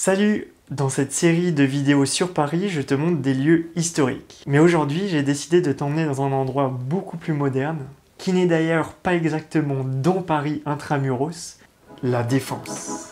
Salut! Dans cette série de vidéos sur Paris, je te montre des lieux historiques. Mais aujourd'hui, j'ai décidé de t'emmener dans un endroit beaucoup plus moderne, qui n'est d'ailleurs pas exactement dans Paris intramuros, la Défense.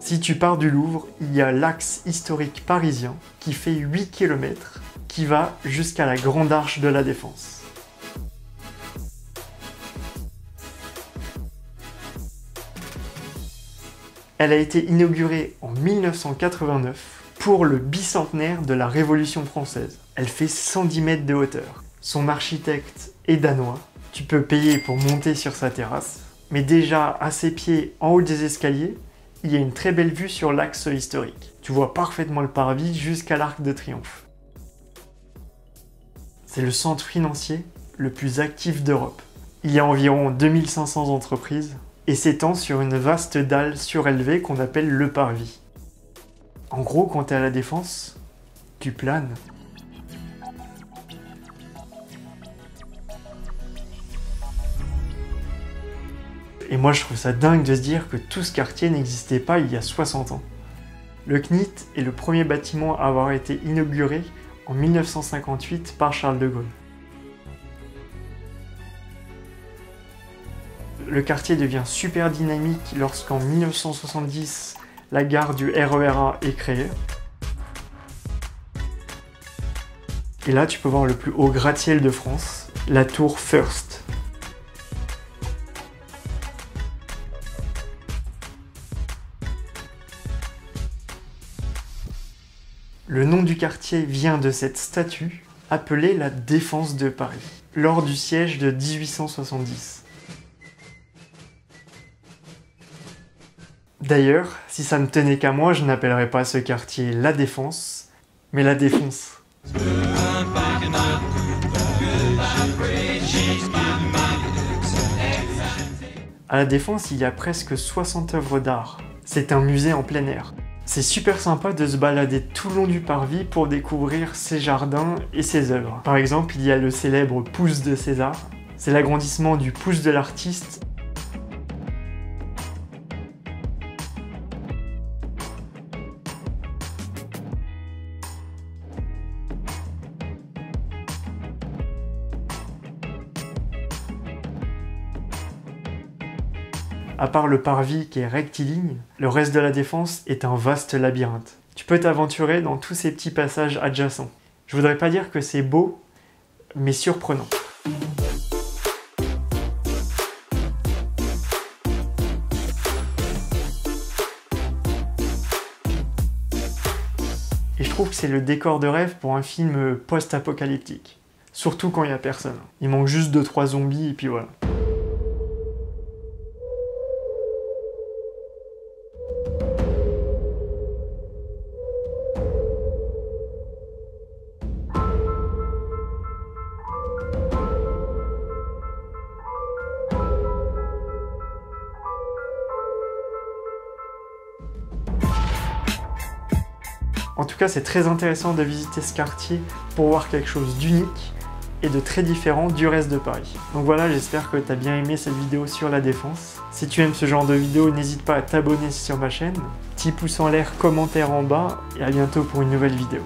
Si tu pars du Louvre, il y a l'axe historique parisien qui fait 8 km, qui va jusqu'à la Grande Arche de la Défense. Elle a été inaugurée en 1989 pour le bicentenaire de la Révolution française. Elle fait 110 mètres de hauteur. Son architecte est danois. Tu peux payer pour monter sur sa terrasse. Mais déjà, à ses pieds, en haut des escaliers, il y a une très belle vue sur l'axe historique. Tu vois parfaitement le parvis jusqu'à l'Arc de Triomphe. C'est le centre financier le plus actif d'Europe. Il y a environ 2500 entreprises et s'étend sur une vaste dalle surélevée qu'on appelle le parvis. En gros, quand tu es à la Défense, tu planes. Et moi je trouve ça dingue de se dire que tout ce quartier n'existait pas il y a 60 ans. Le CNIT est le premier bâtiment à avoir été inauguré en 1958 par Charles de Gaulle. Le quartier devient super dynamique lorsqu'en 1970, la gare du RER A est créée. Et là tu peux voir le plus haut gratte-ciel de France, la tour First. Le nom du quartier vient de cette statue appelée la Défense de Paris, lors du siège de 1870. D'ailleurs, si ça ne tenait qu'à moi, je n'appellerais pas ce quartier la Défense, mais la Défonce. À la Défense, il y a presque 60 œuvres d'art. C'est un musée en plein air. C'est super sympa de se balader tout le long du parvis pour découvrir ses jardins et ses œuvres. Par exemple, il y a le célèbre Pouce de César. C'est l'agrandissement du pouce de l'artiste. À part le parvis qui est rectiligne, le reste de la Défense est un vaste labyrinthe. Tu peux t'aventurer dans tous ces petits passages adjacents. Je voudrais pas dire que c'est beau, mais surprenant. Et je trouve que c'est le décor de rêve pour un film post-apocalyptique. Surtout quand il y a personne. Il manque juste 2-3 zombies et puis voilà. En tout cas, c'est très intéressant de visiter ce quartier pour voir quelque chose d'unique et de très différent du reste de Paris. Donc voilà, j'espère que tu as bien aimé cette vidéo sur la Défense. Si tu aimes ce genre de vidéo, n'hésite pas à t'abonner sur ma chaîne. Petit pouce en l'air, commentaire en bas et à bientôt pour une nouvelle vidéo.